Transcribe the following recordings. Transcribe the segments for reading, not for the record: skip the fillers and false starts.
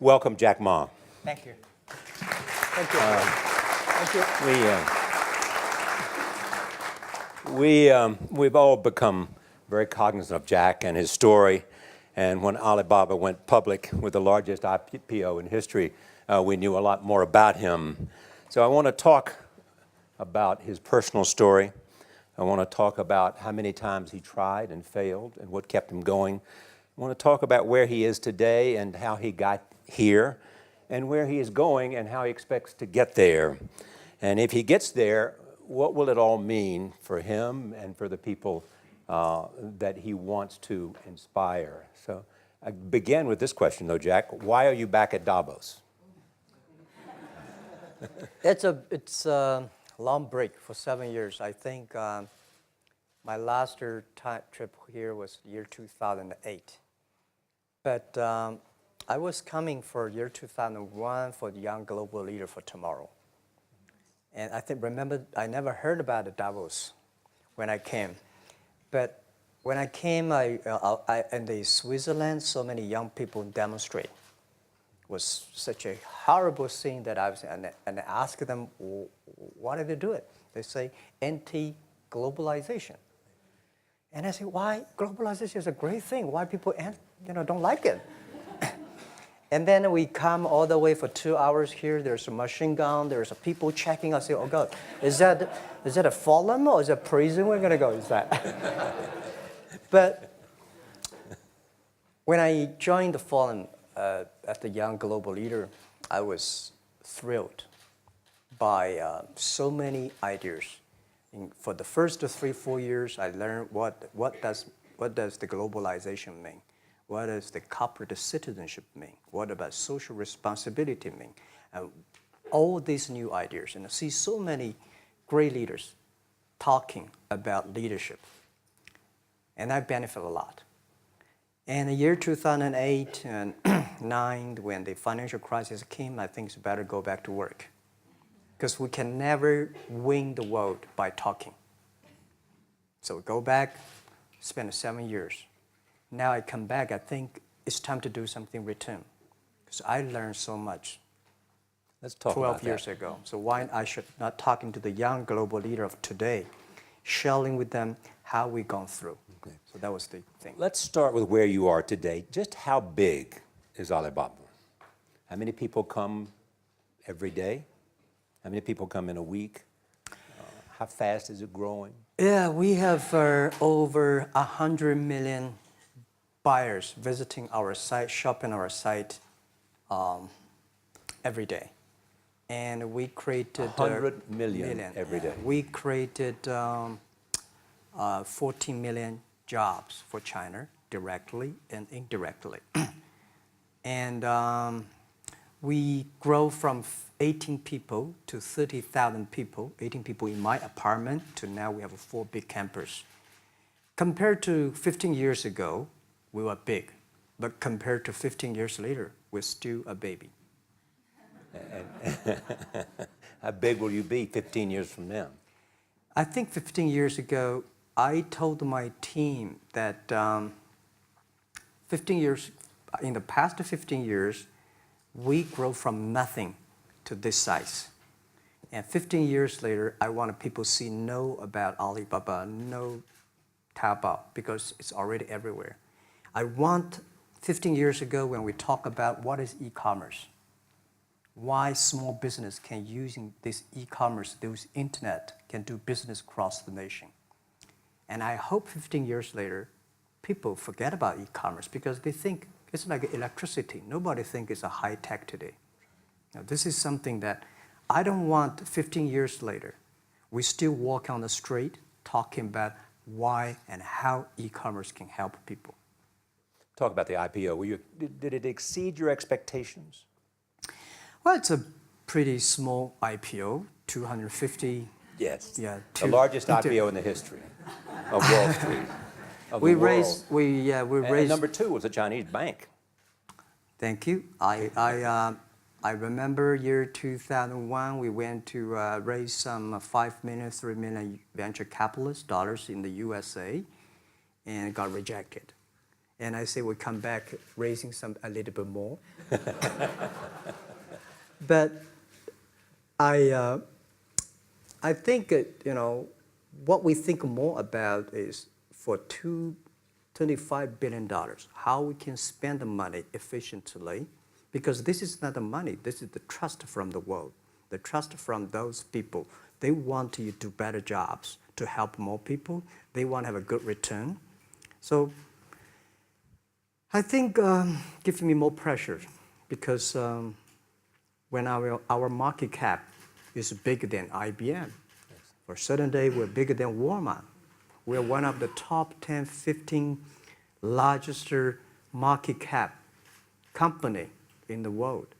welcome Jack Ma. Thank you. Thank you. Thank you. We've all become very cognizant of Jack and his story. And when Alibaba went public with the largest IPO in history, we knew a lot more about him. So I want to talk about his personal story. I want to talk about how many times he tried and failed and what kept him going. I want to talk about where he is today and how he got here, and where he is going and how he expects to get there. And if he gets there, what will it all mean for him and for the people that he wants to inspire? So I begin with this question, though, Jack. Why are you back at Davos? It's a long break for 7 years. I think my last trip here was year 2008. But I was coming for year 2001 for the Young Global Leader for Tomorrow. And remember, I never heard about the Davos when I came. But when I came, in the Switzerland, so many young people demonstrate. It was such a horrible scene that I was, and I asked them, why did they do it? They say, anti-globalization. And I say, why? Globalization is a great thing. Why people don't like it? And then we come all the way for 2 hours here. There's a machine gun. There's a people checking. I say, oh God, is that a forum or is it a prison we're gonna go? Is that? But when I joined the forum as the Young Global Leader, I was thrilled by so many ideas. For the first 3-4 years, I learned what does the globalization mean? What does the corporate citizenship mean? What about social responsibility mean? All these new ideas, and I see so many great leaders talking about leadership, and I benefit a lot. And the year 2008 and 2009, when the financial crisis came, I think it's better go back to work, because we can never win the world by talking. So go back, spend 7 years. Now I come back, I think it's time to do something return, because I learned so much. Let's talk 12 years ago. So why I should not talking to the young global leader of today, sharing with them how we've gone through. Okay. So that was the thing. Let's start with where you are today. Just how big is Alibaba? How many people come every day? How many people come in a week? How fast is it growing? Yeah, we have over 100 million buyers visiting our site, shopping our site every day. And we created 100 million every day. We created 14 million jobs for China, directly and indirectly. And we grow from 18 people to 30,000 people, 18 people in my apartment, to now we have a 4 big campus. Compared to 15 years ago, we were big, but compared to 15 years later, we're still a baby. How big will you be 15 years from now? I think 15 years ago, I told my team that 15 years, in the past 15 years, we grow from nothing to this size. And 15 years later, I want people to know about Alibaba, know Taobao, because it's already everywhere. I want 15 years ago when we talk about what is e-commerce, why small business can using this e-commerce, this internet, can do business across the nation. And I hope 15 years later, people forget about e-commerce because they think it's like electricity. Nobody thinks it's a high tech today. Now, this is something that I don't want 15 years later, we still walk on the street talking about why and how e-commerce can help people. Talk about the IPO. Did it exceed your expectations? Well, it's a pretty small IPO, 250. Yes. Yeah. The largest IPO in the history of Wall Street. We raised. And number 2 was a Chinese bank. Thank you. I remember year 2001. We went to raise some 5 million, 3 million venture capitalist dollars in the USA, and got rejected. And I say we come back raising a little bit more. But I think, what we think more about is for $25 billion, how we can spend the money efficiently, because this is not the money, this is the trust from the world, the trust from those people. They want you to do better jobs, to help more people. They want to have a good return. So I think gives me more pressure, because when our market cap is bigger than IBM, for a certain day we're bigger than Walmart. We're one of the top 10, 15 largest market cap company in the world.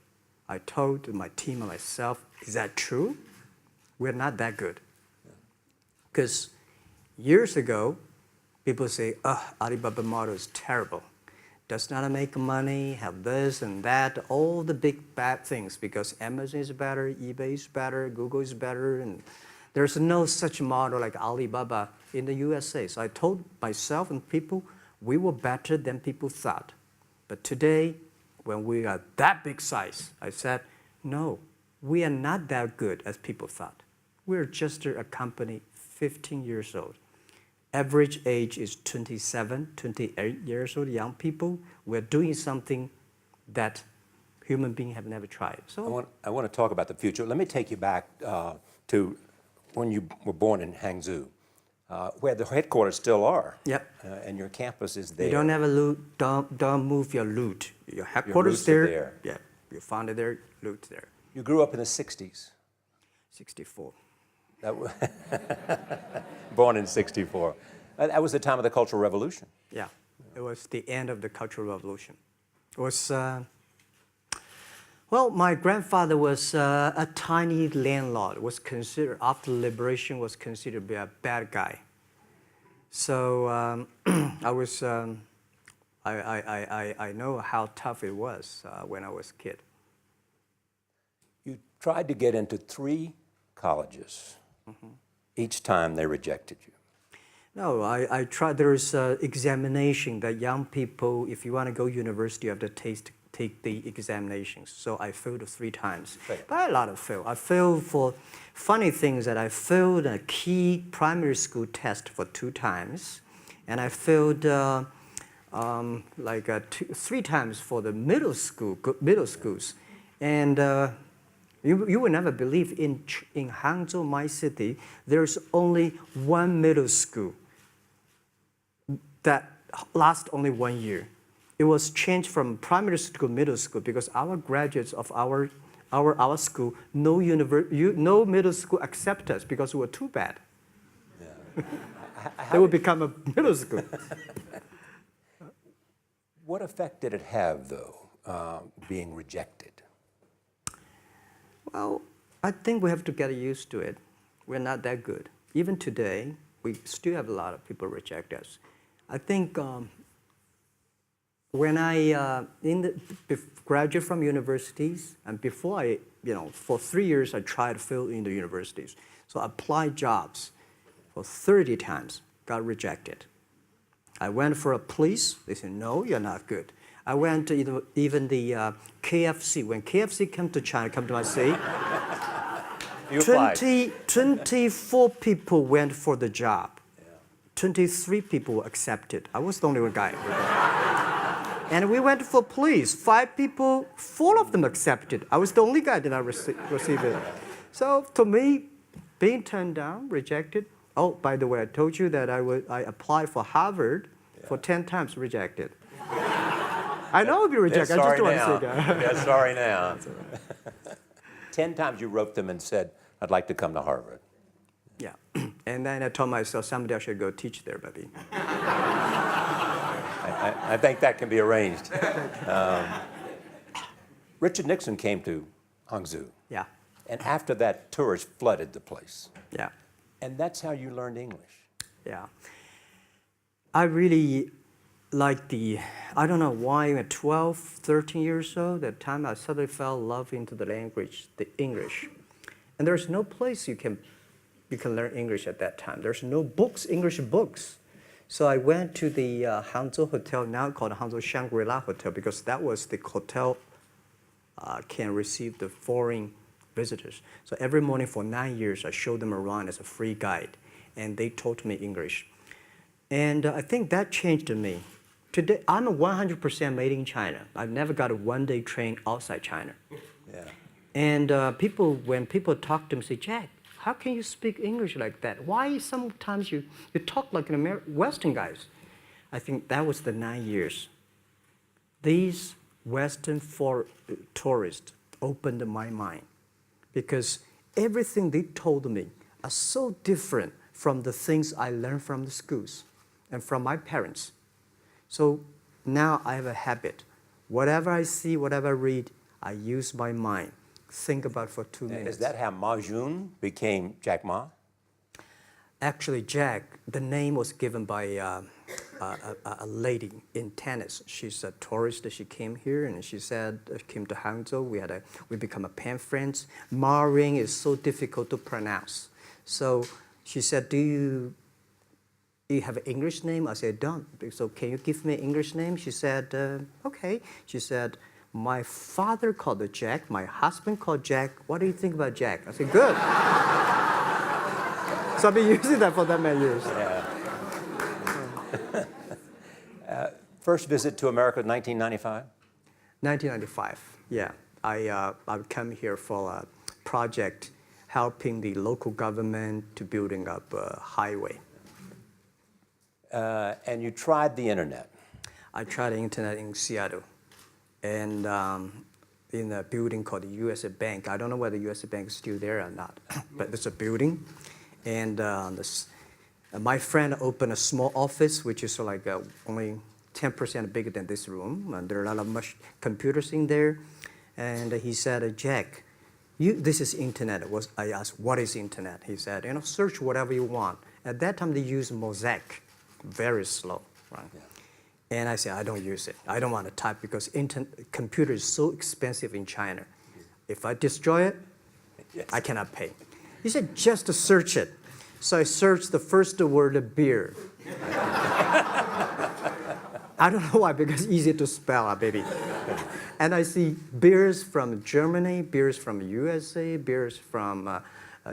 I told my team and myself, is that true? We're not that good. Because years ago, people say, Alibaba model is terrible. Does not make money, have this and that, all the big bad things, because Amazon is better, eBay is better, Google is better, and there's no such model like Alibaba in the USA. So I told myself and people, we were better than people thought. But today, when we are that big size, I said, no, we are not that good as people thought. We're just a company 15 years old. Average age is 27, 28 years old, young people. We're doing something that human beings have never tried. So I want to talk about the future. Let me take you back to when you were born in Hangzhou, where the headquarters still are. Yep. And your campus is there. You don't have a loot, don't move your loot. Your headquarters there. Yeah, you found it there, loot there. You grew up in the 60s. 64. Born in 64. That was the time of the Cultural Revolution. Yeah, it was the end of the Cultural Revolution. It was, well, my grandfather was a tiny landlord, was considered, after liberation, was considered to be a bad guy. So I know how tough it was when I was a kid. You tried to get into 3 colleges. Mm-hmm. Each time they rejected you. No, I tried. There's an examination that young people, if you want to go to university, you have to take the examinations. So I failed 3 times. Right. But a lot of fail. I failed for funny things that I failed a key primary school test for 2 times. And I failed 3 times for the middle schools. And you will never believe in Hangzhou, my city, there's only 1 middle school that lasts only 1 year. It was changed from primary school to middle school because our graduates of our school, no middle school accept us because we were too bad. Yeah. They would become a middle school. What effect did it have, though, being rejected? Well, I think we have to get used to it. We're not that good. Even today, we still have a lot of people reject us. I think when I graduated from universities, and before I, for 3 years, I tried to fill in the universities. So I applied jobs for 30 times, got rejected. I went for a police. They said, no, you're not good. I went to even the KFC. When KFC came to China, come to my city, 24 people went for the job. 23 people were accepted. I was the only one guy. And we went for police. 5 people, 4 of them accepted. I was the only guy that I received it. So to me, being turned down, rejected. Oh, by the way, I told you that I applied for Harvard for 10 times, rejected. I know I'll be rejected. I just don't want to say that. Yeah, sorry now. 10 times you wrote them and said, I'd like to come to Harvard. Yeah. And then I told myself, someday I should go teach there, baby. I think that can be arranged. Richard Nixon came to Hangzhou. Yeah. And after that, tourists flooded the place. Yeah. And that's how you learned English. Yeah. I really like I don't know why, at 12, 13 years old, that time I suddenly fell in love into the language, the English. And there's no place you can learn English at that time. There's no books, English books. So I went to the Hangzhou Hotel, now called Hangzhou Shangri-La Hotel, because that was the hotel can receive the foreign visitors. So every morning for 9 years, I showed them around as a free guide, and they taught me English. And I think that changed me. Today, I'm 100% made in China. I've never got a one-day train outside China. Yeah. And when people talk to me, say, Jack, how can you speak English like that? Why sometimes you talk like an Western guys? I think that was the 9 years. These Western tourists opened my mind because everything they told me are so different from the things I learned from the schools and from my parents. So now I have a habit. Whatever I see, whatever I read, I use my mind. Think about for 2 minutes. Is that how Ma Jun became Jack Ma? Actually, Jack, the name was given by a lady in tennis. She's a tourist. She came here and she said, came to Hangzhou. We become a pen friends. Ma Ring is so difficult to pronounce. So she said, do you have an English name? I said, don't. So can you give me an English name? She said, okay. She said, my father called it Jack. My husband called Jack. What do you think about Jack? I said, good. So I've been using that for that many years. Yeah. First visit to America in 1995? 1995, yeah. I come here for a project helping the local government to building up a highway. And you tried the internet? I tried the internet in Seattle. And in a building called the U.S. Bank. I don't know whether the U.S. Bank is still there or not, but it's a building. And my friend opened a small office, which is like only 10% bigger than this room. And there are a lot of computers in there. And he said, Jack, this is internet. I asked, what is internet? He said, search whatever you want. At that time, they used Mosaic, very slow, right? Yeah. And I said, I don't use it. I don't want to type because computer is so expensive in China. If I destroy it, yes, I cannot pay. He said, just to search it. So I searched the first word, beer. I don't know why, because it's easy to spell, baby. And I see beers from Germany, beers from USA, beers from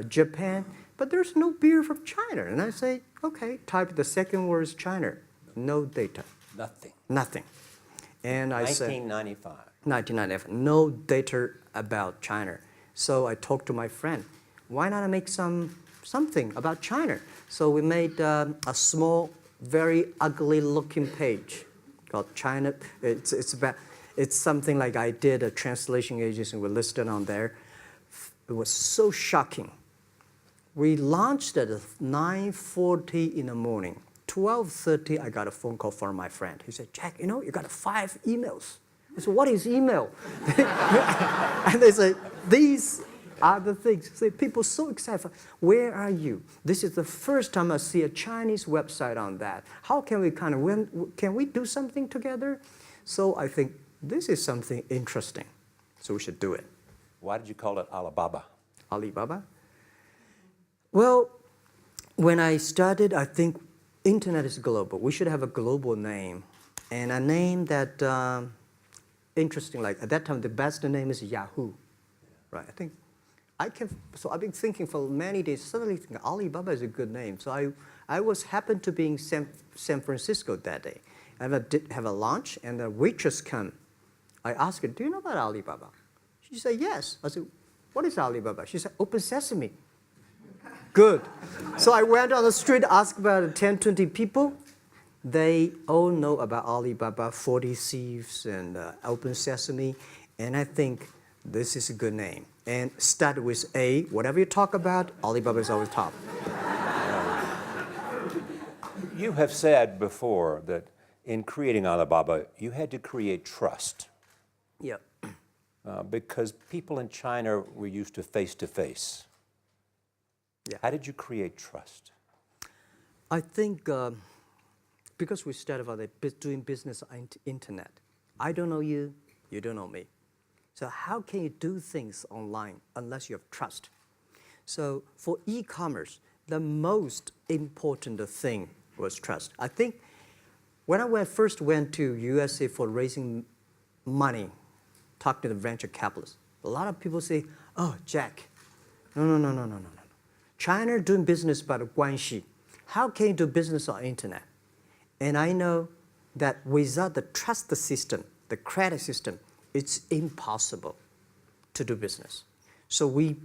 Japan, but there's no beer from China. And I say, okay, type the second word is China. No data. Nothing. And I said, 1995, no data about China. So I talked to my friend, why not make something about China? So we made a small, very ugly looking page called China. It's something like I did a translation agency, we listed on there. It was so shocking. We launched at 9:40 in the morning. 12:30, I got a phone call from my friend. He said, Jack, you got 5 emails. I said, what is email? And they say, these are the things. So people so excited. Where are you? This is the first time I see a Chinese website on that. How can we can we do something together? So I think this is something interesting. So we should do it. Why did you call it Alibaba? Alibaba? Well, when I started, I think internet is global. We should have a global name. And a name that, interesting, like at that time, the best name is Yahoo. Right? So I've been thinking for many days, suddenly think Alibaba is a good name. So I happened to be in San Francisco that day. I did have a lunch, and the waitress came. I asked her, do you know about Alibaba? She said, yes. I said, what is Alibaba? She said, Open Sesame. Good. So I went on the street, asked about 10, 20 people. They all know about Alibaba, 40 Thieves, and Open Sesame. And I think this is a good name. And start with A. Whatever you talk about, Alibaba is always top. You have said before that in creating Alibaba, you had to create trust. Yeah. Because people in China were used to face-to-face. Yeah. How did you create trust? I think because we started about doing business on internet. I don't know you, you don't know me. So how can you do things online unless you have trust? So for e-commerce, the most important thing was trust. I think when I first went to USA for raising money, talk to the venture capitalists, a lot of people say, oh, Jack, no. China doing business by the guanxi. How can you do business on internet? And I know that without the trust system, the credit system, it's impossible to do business. So in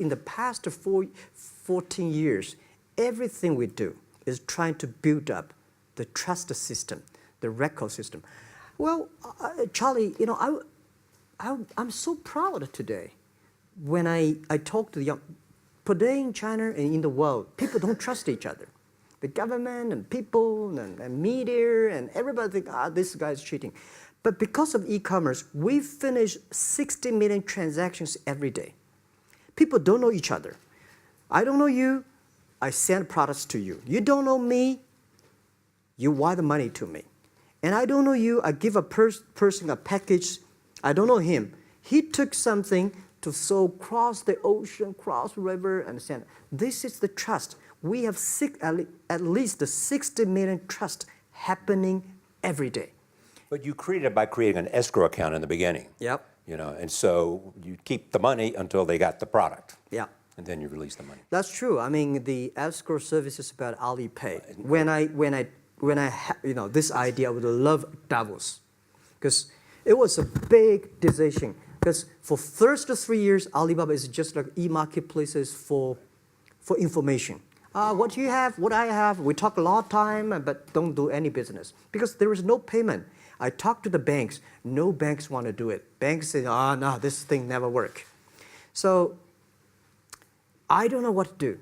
the past 14 years, everything we do is trying to build up the trust system, the record system. Well, Charlie, I'm so proud today when I talk to the young. Today in China and in the world, people don't trust each other. The government and people and media and everybody think, this guy's cheating. But because of e-commerce, we finish 60 million transactions every day. People don't know each other. I don't know you, I send products to you. You don't know me, you wire the money to me. And I don't know you, I give a person a package, I don't know him. He took something to cross the ocean, cross the river, and send. This is the trust. We have at least 60 million trust happening every day. But you created it by creating an escrow account in the beginning. Yep. And so you keep the money until they got the product. Yeah. And then you release the money. That's true. I mean, the escrow service is about Alipay. When I had, this idea, I would love Davos, because it was a big decision. Because for first 3 years, Alibaba is just like e-marketplaces for information. What do you have? What I have? We talk a lot of time, but don't do any business because there is no payment. I talk to the banks. No banks want to do it. Banks say, no, this thing never work. So I don't know what to do.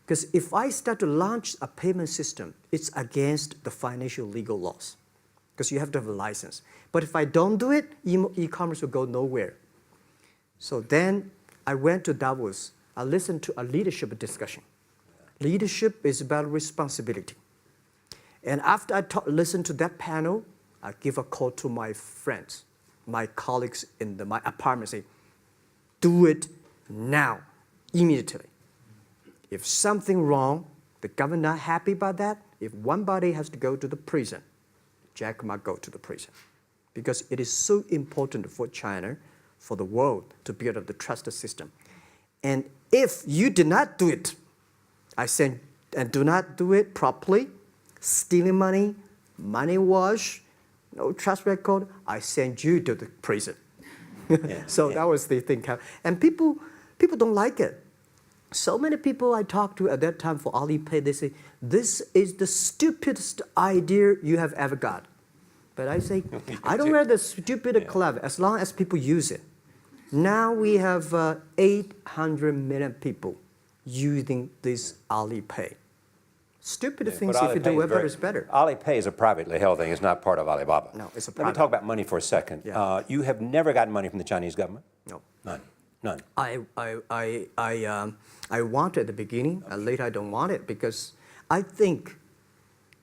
Because if I start to launch a payment system, it's against the financial legal laws. Because you have to have a license. But if I don't do it, e-commerce will go nowhere. So then I went to Davos. I listened to a leadership discussion. Leadership is about responsibility. And after I listened to that panel, I give a call to my friends, my colleagues in my apartment, say, do it now, immediately. If something wrong, the government not happy about that, if one body has to go to the prison, Jack might go to the prison. Because it is so important for China, for the world, to build up the trust system. And if you did not do it, I said, and do not do it properly, stealing money, money wash, no trust record, I send you to the prison. So that was the thing. And people don't like it. So many people I talked to at that time for Alipay, they say, this is the stupidest idea you have ever got. But I say, I don't wear the stupid clever as long as people use it. Now we have 800 million people using this Alipay. Stupid things, if you do whatever is better. Alipay is a privately held thing. It's not part of Alibaba. No, it's a private. Let me talk about money for a second. Yeah. You have never gotten money from the Chinese government? No. None. I want it at the beginning, and later I don't want it because I think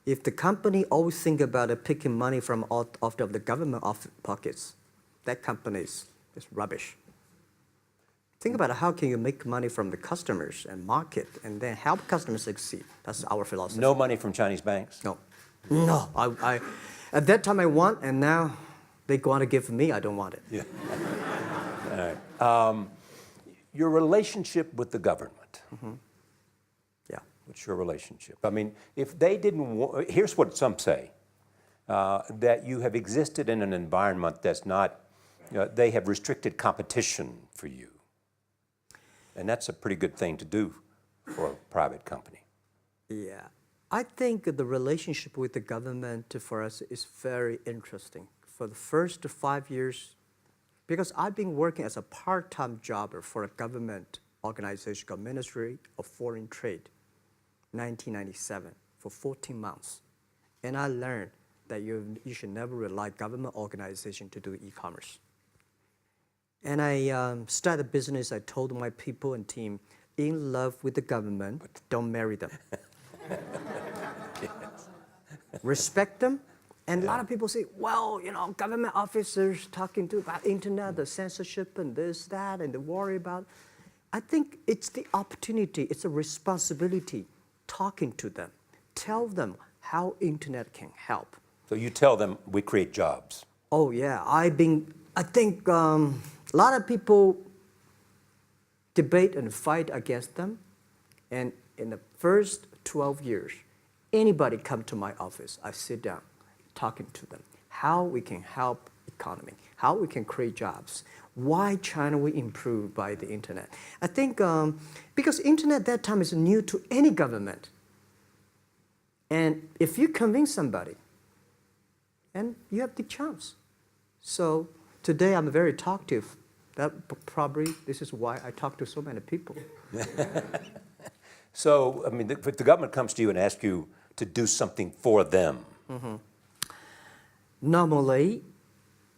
if the company always think about picking money from out of the government pockets, that company is rubbish. Think about how can you make money from the customers and market and then help customers succeed. That's our philosophy. No money from Chinese banks? No. No. I at that time I want, and now they want to give me, I don't want it. Yeah. All right. Your relationship with the government. Mm-hmm. Yeah. What's your relationship? I mean, if they didn't, here's what some say, that you have existed in an environment that's not, they have restricted competition for you. And that's a pretty good thing to do for a private company. Yeah. I think the relationship with the government for us is very interesting. For the first 5 years, because I've been working as a part-time jobber for a government organization called Ministry of Foreign Trade, 1997, for 14 months. And I learned that you should never rely on government organization to do e-commerce. And I started a business. I told my people and team, in love with the government, but don't marry them. Yes. Respect them. And a lot of people say, well, government officers talking about internet, the censorship and this, that, and they worry about. I think it's the opportunity, it's a responsibility talking to them, tell them how internet can help. So you tell them we create jobs. Oh yeah, I think a lot of people debate and fight against them. And in the first 12 years, anybody come to my office, I sit down talking to them, how we can help economy, how we can create jobs, why China will improve by the internet. I think because internet that time is new to any government. And if you convince somebody, and you have the chance. So today I'm very talkative. That probably this is why I talk to so many people. So, I mean, if the government comes to you and asks you to do something for them. Normally,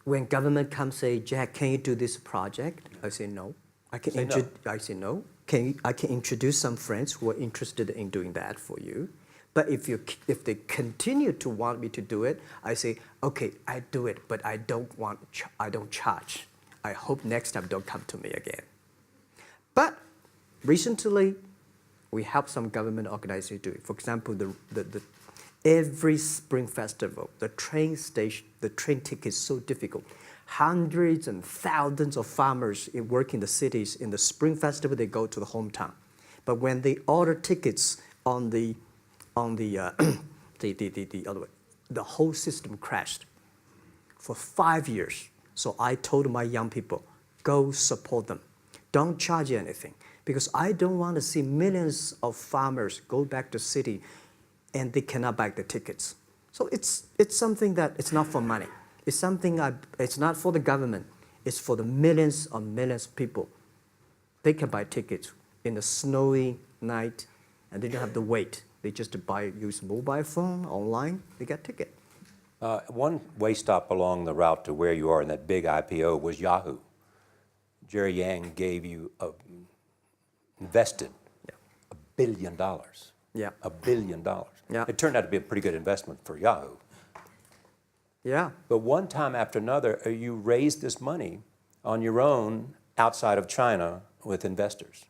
when government comes say, Jack, can you do this project? I say no. I say no. I can introduce some friends who are interested in doing that for you. But if they continue to want me to do it, I say, okay, I do it, but I don't charge. I hope next time don't come to me again. But recently, we help some government organizations do it. For example, every Spring Festival, the train ticket is so difficult. Hundreds and thousands of farmers work in the cities. In the Spring Festival, they go to the hometown. But when they order tickets on the other way, the whole system crashed for 5 years. So I told my young people, go support them. Don't charge anything. Because I don't want to see millions of farmers go back to city and they cannot buy the tickets. So it's something that it's not for money. It's something it's not for the government. It's for the millions of people. They can buy tickets in the snowy night and they don't have to wait. They just use mobile phone, online, they get ticket. One way stop along the route to where you are in that big IPO was Yahoo. Jerry Yang gave you invested $1 billion. Yeah. $1 billion. Yeah. It turned out to be a pretty good investment for Yahoo. Yeah. But one time after another, you raised this money on your own outside of China with investors.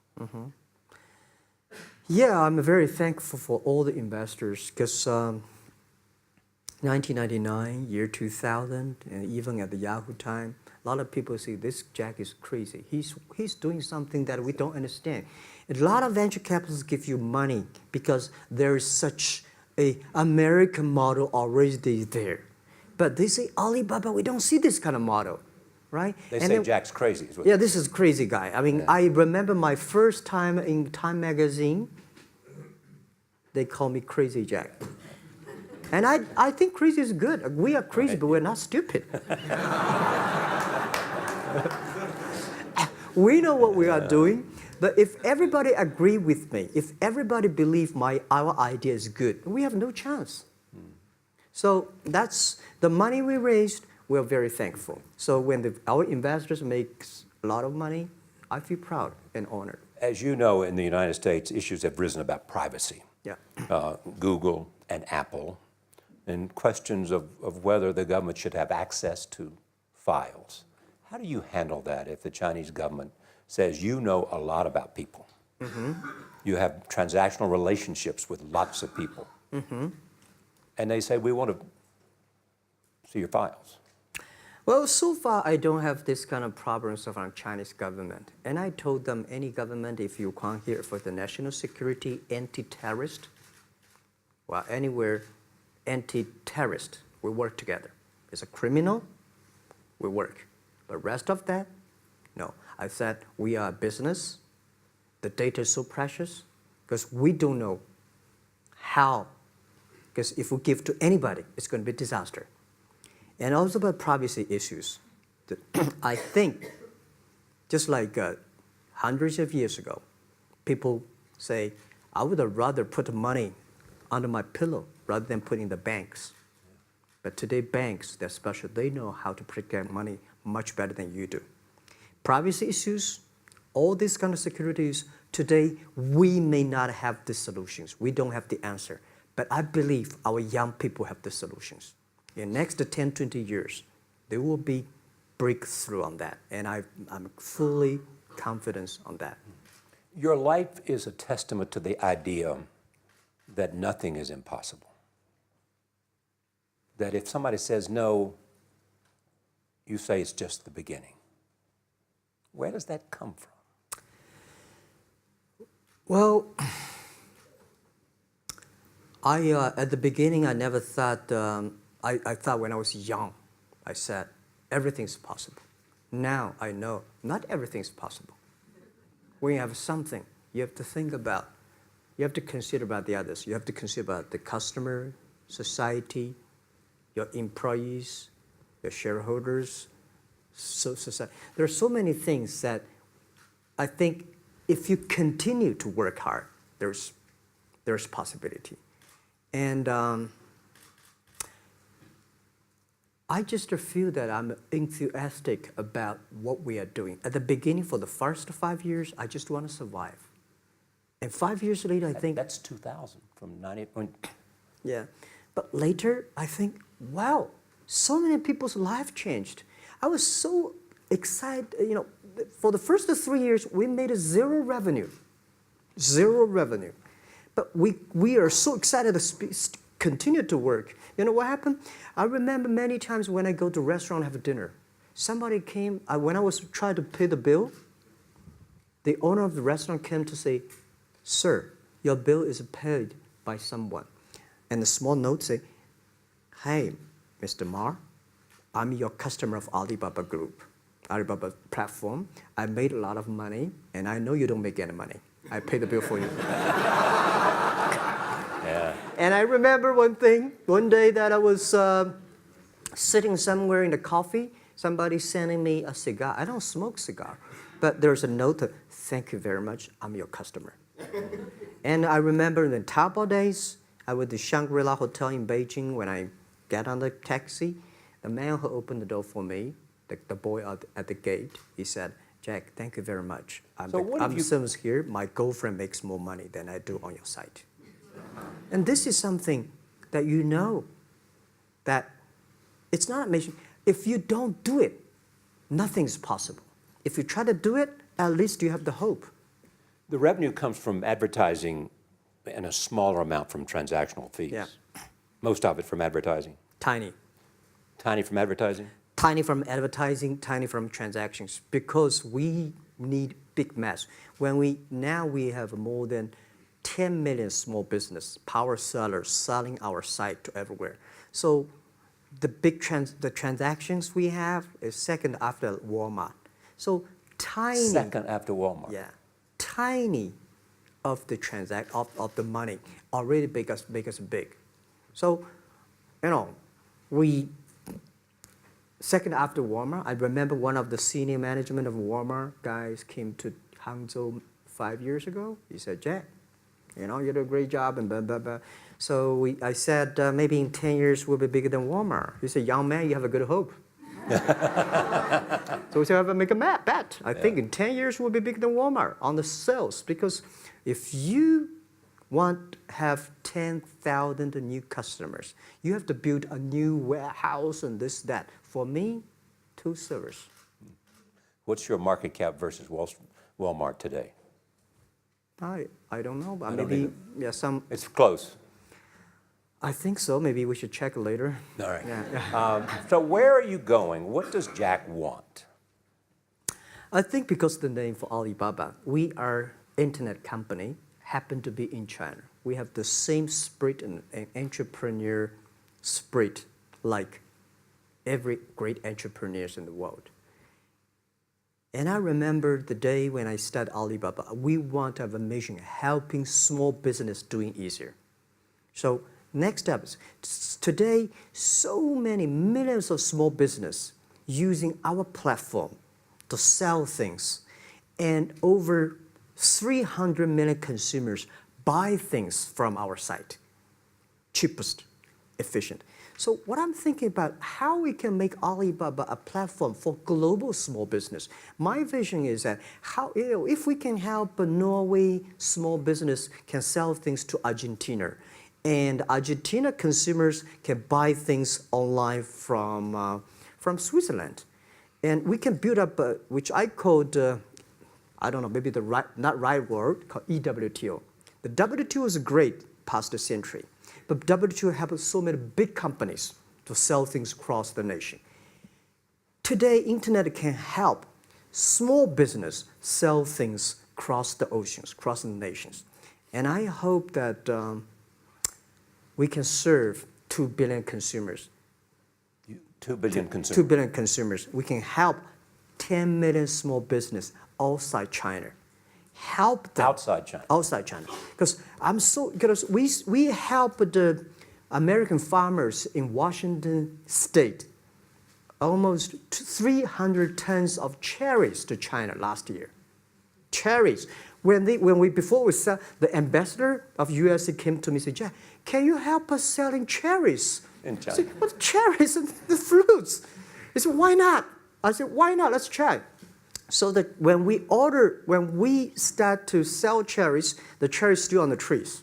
Yeah, I'm very thankful for all the investors because 1999, year 2000, and even at the Yahoo time, a lot of people say this Jack is crazy. He's doing something that we don't understand. A lot of venture capitalists give you money because there is such a American model already there. But they say, Alibaba, we don't see this kind of model, right? They say Jack's crazy. Is what yeah, this is crazy guy. I mean, I remember my first time in Time magazine, they call me Crazy Jack. And I think crazy is good. We are crazy, but we're not stupid. We know what we are doing, but if everybody agree with me, if everybody believe our idea is good, we have no chance. So that's the money we raised. We're very thankful. So when our investors make a lot of money, I feel proud and honored. As you know, in the United States, issues have risen about privacy. Yeah. Google and Apple, and questions of whether the government should have access to files. How do you handle that if the Chinese government says you know a lot about people? You have transactional relationships with lots of people. And they say, we want to see your files. Well, so far I don't have this kind of problems from Chinese government. And I told them, any government, if you come here for the national security, anti-terrorist, well, anywhere, anti-terrorist, we work together. It's a criminal, we work. But rest of that, no. I said, we are a business. The data is so precious because we don't know how. Because if we give to anybody, it's going to be a disaster. And also about privacy issues. I think, just like hundreds of years ago, people say, I would rather put money under my pillow rather than put in the banks. But today, banks, they're special. They know how to protect money much better than you do. Privacy issues, all these kind of securities, today, we may not have the solutions. We don't have the answer. But I believe our young people have the solutions. In the next 10, 20 years, there will be breakthrough on that. And I'm fully confident on that. Your life is a testament to the idea that nothing is impossible. That if somebody says no, you say it's just the beginning. Where does that come from? Well, at the beginning, I never thought, I thought when I was young, I said, everything's possible. Now I know not everything's possible. When you have something, you have to think about, you have to consider about the others. You have to consider about the customer, society, your employees, your shareholders, society. There are so many things that I think if you continue to work hard, there's possibility. And I just feel that I'm enthusiastic about what we are doing. At the beginning, for the first 5 years, I just want to survive. And 5 years later, I think... That's 2000, from 90... Yeah. But later, I think, wow, so many people's life changed. I was so excited, you know, for the first 3 years, we made zero revenue. Zero revenue. But we are so excited to continue to work. You know what happened? I remember many times when I go to a restaurant and have dinner, somebody came, when I was trying to pay the bill, the owner of the restaurant came to say, "Sir, your bill is paid by someone." And the small note say, "Hey, Mr. Ma, I'm your customer of Alibaba Group, Alibaba platform. I made a lot of money, and I know you don't make any money. I pay the bill for you." Yeah. And I remember one day that I was sitting somewhere in the coffee, somebody sending me a cigar. I don't smoke cigar, but there's a note, "Thank you very much, I'm your customer." And I remember in the Taobao days, I was at the Shangri-La Hotel in Beijing. When I get on the taxi, the man who opened the door for me, the boy at the gate, he said, "Jack, thank you very much. I'm service here. My girlfriend makes more money than I do on your site." And this is something that you know that it's not amazing. If you don't do it, nothing's possible. If you try to do it, at least you have the hope. The revenue comes from advertising and a smaller amount from transactional fees. Yeah. Most of it from advertising. Tiny. Tiny from advertising? Tiny from advertising, tiny from transactions, because we need big mass. Now we have more than 10 million small business power sellers selling our site to everywhere. So the transactions we have is second after Walmart. So tiny. Second after Walmart. Yeah, tiny of the of the money already make us big. So, you know, second after Walmart. I remember one of the senior management of Walmart guys came to Hangzhou 5 years ago. He said, "Jack, you know, you do a great job," and blah, blah, blah. So I said, "Maybe in 10 years we'll be bigger than Walmart." He said, "Young man, you have a good hope." So we said, "I make a bet. I think in 10 years we'll be bigger than Walmart on the sales." Because if you want to have 10,000 new customers, you have to build a new warehouse and this, that. For me, 2 servers. What's your market cap versus Walmart today? I don't know, but I don't maybe either. some. It's close. I think so. Maybe we should check later. All right. Yeah. So where are you going? What does Jack want? I think because of the name for Alibaba, we are internet company, happen to be in China. We have the same spirit and entrepreneur spirit like every great entrepreneurs in the world. And I remember the day when I started Alibaba, we want to have a mission helping small business doing easier. So next step is today, so many millions of small business using our platform to sell things, and over 300 million consumers buy things from our site. Cheapest, efficient. So what I'm thinking about, how we can make Alibaba a platform for global small business. My vision is that if we can help a Norway small business can sell things to Argentina, and Argentina consumers can buy things online from Switzerland. And we can build up, which I called, I don't know, maybe not right word, called EWTO. The WTO is great, past century. But WTO helps so many big companies to sell things across the nation. Today, internet can help small business sell things across the oceans, across the nations. And I hope that we can serve 2 billion consumers. 2 billion consumers. 2 billion consumers. We can help 10 million small business outside China. Help them. Outside China. Outside China. Because we help the American farmers in Washington State almost 300 tons of cherries to China last year. Cherries. Before we sell, the ambassador of USA came to me and said, Jack, can you help us selling cherries? In China. I said, what cherries and the fruits? He said, why not? I said, why not? Let's try. So that when we start to sell cherries, the cherries still on the trees.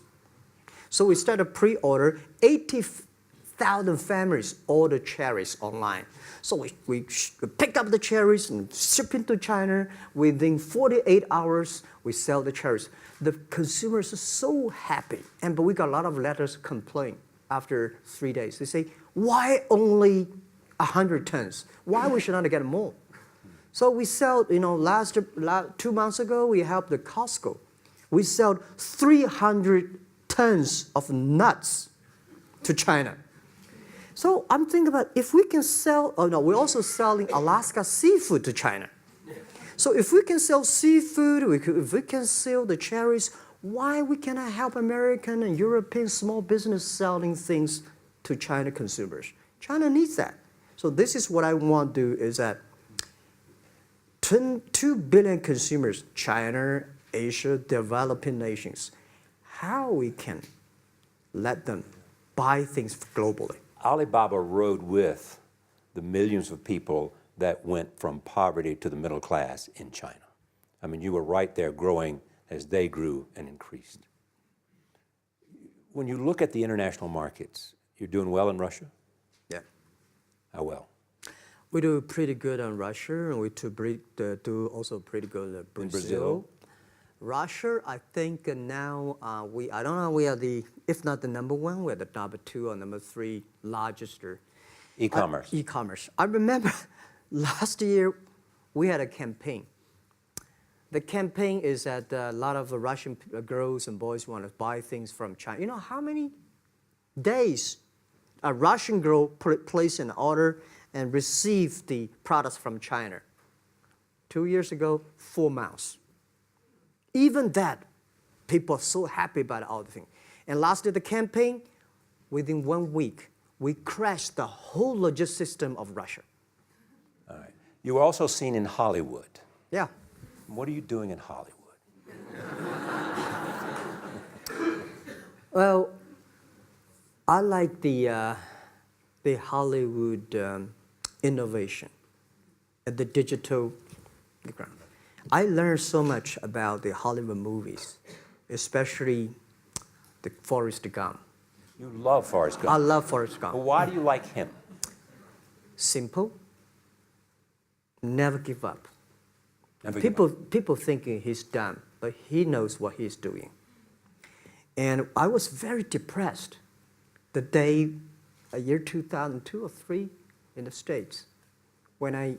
So we start a pre-order, 80,000 families order cherries online. So we pick up the cherries and ship into China. Within 48 hours, we sell the cherries. The consumers are so happy. But we got a lot of letters complaint after 3 days. They say, why only 100 tons? Why we should not get more? So we sell, 2 months ago, we helped the Costco. We sold 300 tons of nuts to China. So I'm thinking about if we can sell, we're also selling Alaska seafood to China. So if we can sell seafood, if we can sell the cherries, why we cannot help American and European small business selling things to China consumers? China needs that. So this is what I want to do is that 2 billion consumers, China, Asia, developing nations, how we can let them buy things globally. Alibaba rode with the millions of people that went from poverty to the middle class in China. I mean, you were right there growing as they grew and increased. When you look at the international markets, you're doing well in Russia? Yeah. How well? We do pretty good in Russia, and we do also pretty good in Brazil. In Brazil? Russia, I think now I don't know, we are if not the number 1, we're the number 2 or number 3 largest. E-commerce. E-commerce. I remember last year we had a campaign. The campaign is that a lot of Russian girls and boys want to buy things from China. You know how many days a Russian girl placed an order and received the products from China? 2 years ago, 4 months. Even that, people are so happy about all the things. And last year, the campaign, within 1 week, we crashed the whole logistics system of Russia. All right. You were also seen in Hollywood. Yeah. What are you doing in Hollywood? Well, I like the Hollywood innovation at the digital background. I learned so much about the Hollywood movies, especially the Forrest Gump. You love Forrest Gump. I love Forrest Gump. Well, why do you like him? Simple. Never give up. Never give up. People thinking he's dumb, but he knows what he's doing. And I was very depressed the day, year 2002 or 3 in the States, when a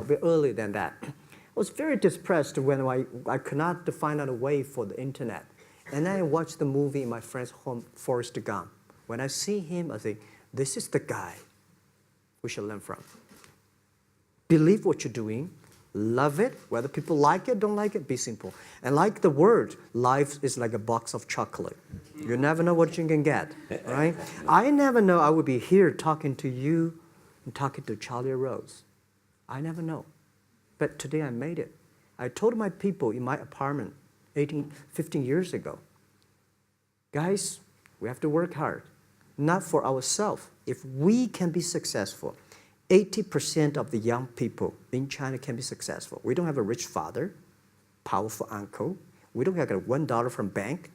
bit earlier than that. I was very depressed when I could not find out a way for the internet. And then I watched the movie in my friend's home, Forrest Gump. When I see him, I think, this is the guy we should learn from. Believe what you're doing, love it, whether people like it, don't like it, be simple. And like the word, life is like a box of chocolate. You never know what you can get, right? I never know I would be here talking to you and talking to Charlie Rose. I never know. But today I made it. I told my people in my apartment 15 years ago, guys, we have to work hard, not for ourselves. If we can be successful, 80% of the young people in China can be successful. We don't have a rich father, powerful uncle. We don't have $1 from bank,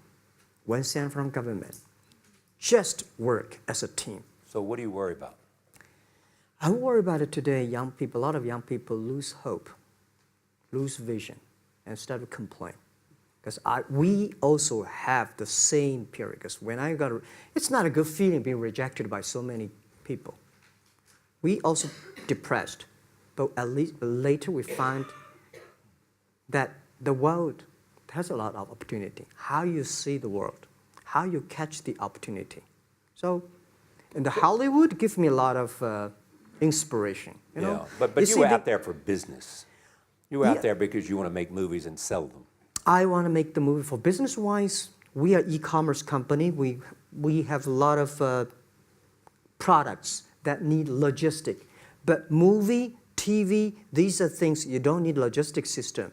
1 cent from government. Just work as a team. So what do you worry about? I worry about it today. Young people, a lot of young people lose hope, lose vision, and start to complain. Because we also have the same period. Because when it's not a good feeling being rejected by so many people. We also depressed, but at least later we find that the world has a lot of opportunity. How you see the world, how you catch the opportunity. So, in the Hollywood gives me a lot of inspiration. You know? But you were out there for business. You were out there because you want to make movies and sell them. I want to make the movie for business-wise. We are e-commerce company. We have a lot of products that need logistic. But movie, TV, these are things you don't need logistic system.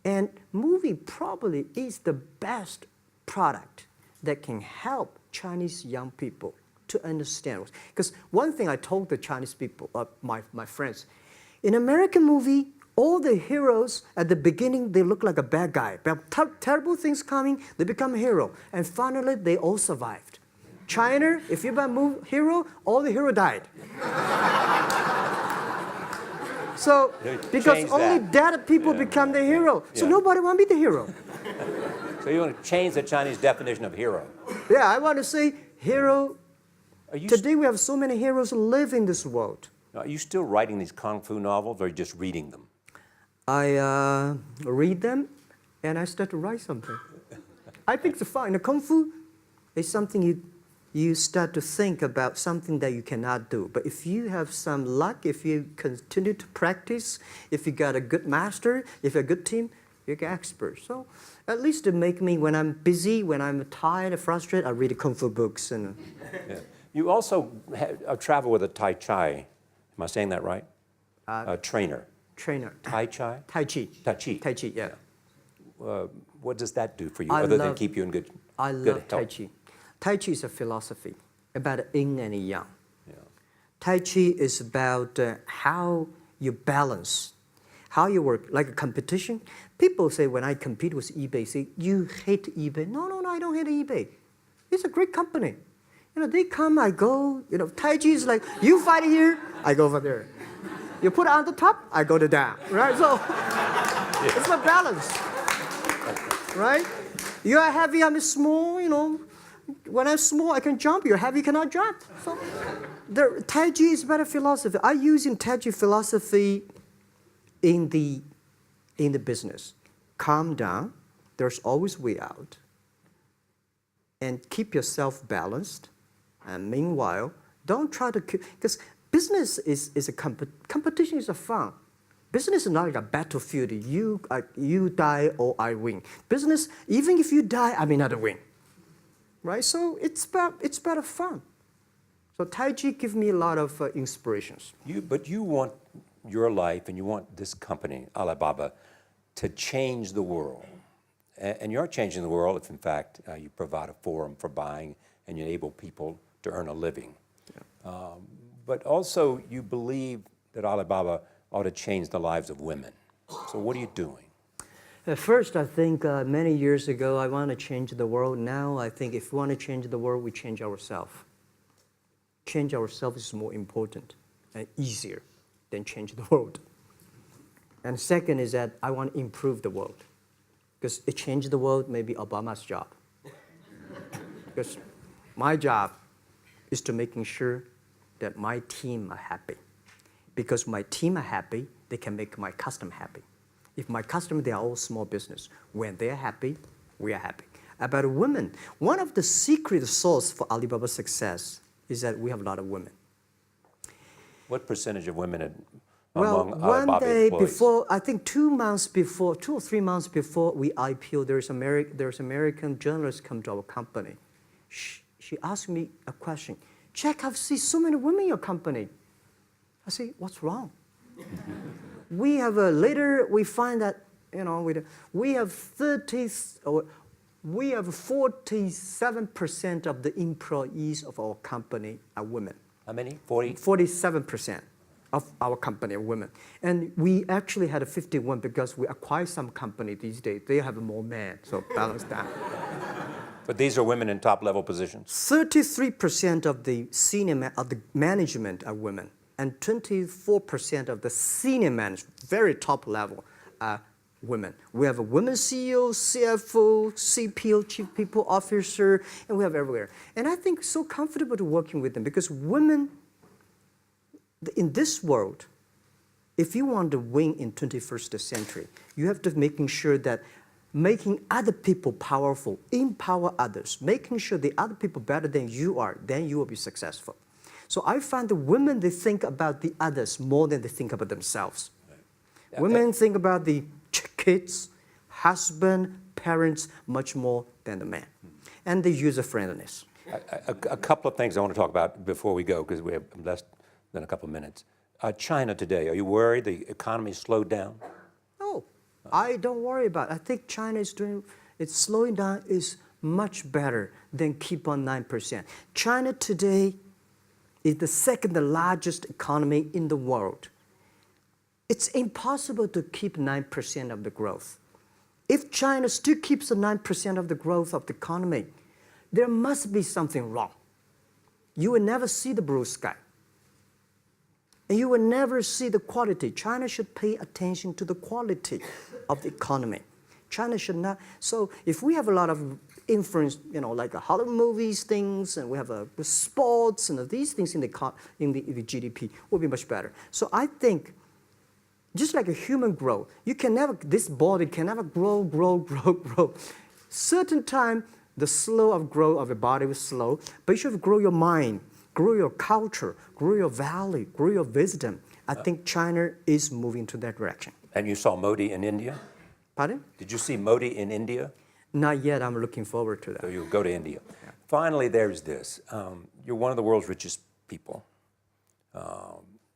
And movie probably is the best product that can help Chinese young people to understand. Because one thing I told the Chinese people, my friends, in American movie, all the heroes at the beginning, they look like a bad guy. Terrible things coming, they become a hero. And finally, they all survived. China, if you're a hero, all the hero died. So, because only dead people become the hero. So nobody want to be the hero. So you want to change the Chinese definition of hero? Yeah, I want to say hero. Today we have so many heroes live in this world. Are you still writing these kung fu novels, or are you just reading them? I read them, and I start to write something. I think it's fun. The kung fu is something you start to think about something that you cannot do. But if you have some luck, if you continue to practice, if you got a good master, if you're a good team, you get expert. So at least to make me, when I'm busy, when I'm tired or frustrated, I read kung fu books. And You also travel with a Tai Chi. Am I saying that right? Trainer. Tai Chi? Tai Chi. Tai Chi. Tai Chi, yeah. What does that do for you, other than keep you in good health? I love Tai Chi. Tai Chi is a philosophy about yin and yang. Yeah. Tai Chi is about how you balance, how you work, like a competition. People say when I compete with eBay, say, you hate eBay. No, I don't hate eBay. It's a great company. You know, they come, I go. You know, Tai Chi is like, you fight here, I go over there. You put it on the top, I go to down, right? So it's a balance, right? You are heavy, I'm small, you know. When I'm small, I can jump. You're heavy, you cannot jump. So the Tai Chi is better philosophy. I use in Tai Chi philosophy in the business. Calm down. There's always way out. And keep yourself balanced. And meanwhile, don't try to keep, because business is a competition is a fun. Business is not like a battlefield. You die or I win. Business, even if you die, I may not win. Right? So it's better fun. So Tai Chi gives me a lot of inspirations. But you want your life and you want this company, Alibaba, to change the world. And you're changing the world if, in fact, you provide a forum for buying and you enable people to earn a living. Yeah. But also, you believe that Alibaba ought to change the lives of women. So what are you doing? At first, I think many years ago, I want to change the world. Now, I think if we want to change the world, we change ourselves. Change ourselves is more important and easier than change the world. And second is that I want to improve the world. Because it changed the world, maybe Obama's job. Because my job is to making sure that my team are happy. Because my team are happy, they can make my customer happy. If my customer, they are all small business. When they're happy, we are happy. About women, one of the secret source for Alibaba's success is that we have a lot of women. What percentage of women one among Alibaba day employees? before, I think 2 or 3 months before we IPO, there's American journalist come to our company. She asked me a question. Jack, I've seen so many women in your company. I say, what's wrong? We have later we find that we have 47% of the employees of our company are women. How many? 40? 47% of our company are women. And we actually had a 51 because we acquired some company these days. They have more men, so balance that. But these are women in top-level positions? 33% of the of the management are women. And 24% of the senior management, very top level, are women. We have a women CEO, CFO, CPO, Chief People Officer, and we have everywhere. And I think so comfortable to working with them because women, in this world, if you want to win in 21st century, you have to making sure that making other people powerful, empower others, making sure the other people better than you are, then you will be successful. So I find the women, they think about the others more than they think about themselves. Right. Women think about the kids, husband, parents, much more than the man. And the user-friendliness. A couple of things I want to talk about before we go, because we have less than a couple of minutes. China today, are you worried the economy slowed down? No, I don't worry about it. I think China is doing, it's slowing down is much better than keep on 9%. China today is the second largest economy in the world. It's impossible to keep 9% of the growth. If China still keeps the 9% of the growth of the economy, there must be something wrong. You will never see the blue sky. And you will never see the quality. China should pay attention to the quality of the economy. China should not. So if we have a lot of influence, like Hollywood movies, things, and we have sports and these things in the GDP, will be much better. So I think, just like a human growth, this body can never grow. Certain time, the slow of growth of a body is slow, but you should grow your mind, grow your culture, grow your value, grow your wisdom. I think China is moving to that direction. And you saw Modi in India? Pardon? Did you see Modi in India? Not yet. I'm looking forward to that. So you'll go to India. Yeah. Finally, there's this. You're one of the world's richest people.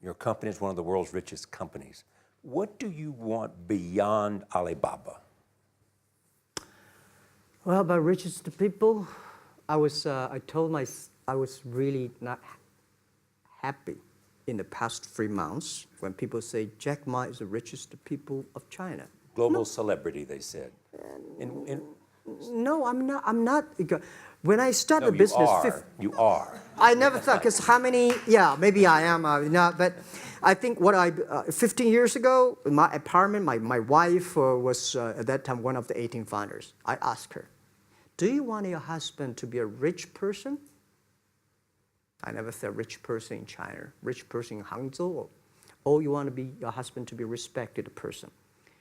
Your company is one of the world's richest companies. What do you want beyond Alibaba? Well, about richest people, I was really not happy in the past 3 months when people say Jack Ma is the richest people of China. Global celebrity, they said. No, I'm not. When I started the business, you are. I never thought, because how many? Yeah, maybe I am. But I think 15 years ago, in my apartment, my wife was at that time one of the 18 founders. I asked her, "Do you want your husband to be a rich person?" I never said rich person in China, rich person in Hangzhou, or you want your husband to be a respected person.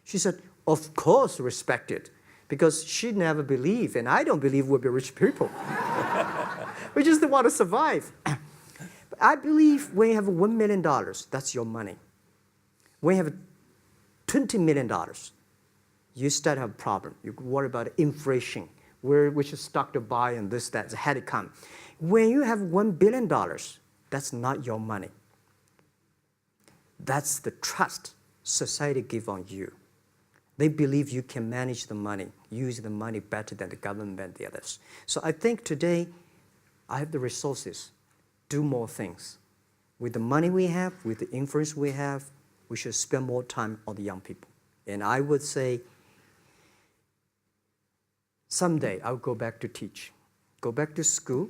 She said, "Of course, respected." Because she never believed, and I don't believe we'll be rich people. We just want to survive. But I believe when you have $1 million, that's your money. When you have $20 million, you start to have a problem. You worry about inflation, which stock to buy and this, that, had to come. When you have $1 billion, that's not your money. That's the trust society gives on you. They believe you can manage the money, use the money better than the government and the others. So I think today, I have the resources, do more things. With the money we have, with the influence we have, we should spend more time on the young people. And I would say, someday I'll go back to teach, go back to school,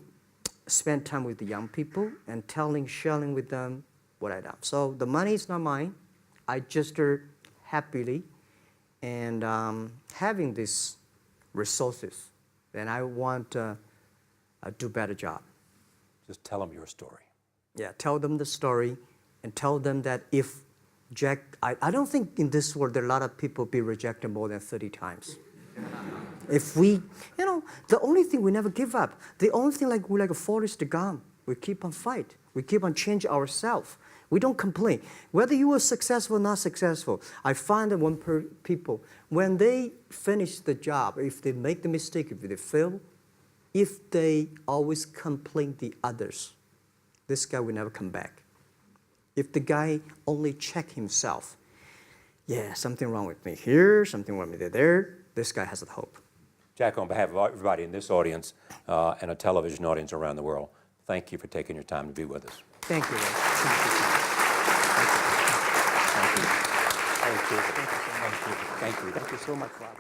spend time with the young people, and sharing with them what I've done. So the money is not mine. I just happily and having these resources, then I want to do a better job. Just tell them your story. Yeah, tell them the story and tell them that if Jack, I don't think in this world there are a lot of people be rejected more than 30 times. If we, the only thing we never give up, the only thing we're like a Forrest Gump, we keep on fight. We keep on changing ourselves. We don't complain. Whether you were successful or not successful, I find that people, when they finish the job, if they make the mistake, if they fail, if they always complain the others, this guy will never come back. If the guy only check himself, yeah, something wrong with me here, something wrong with me there, this guy has a hope. Jack, on behalf of everybody in this audience and a television audience around the world, thank you for taking your time to be with us. Thank you. Thank you. Thank you. Thank you. Thank you. Thank you so much, Rob.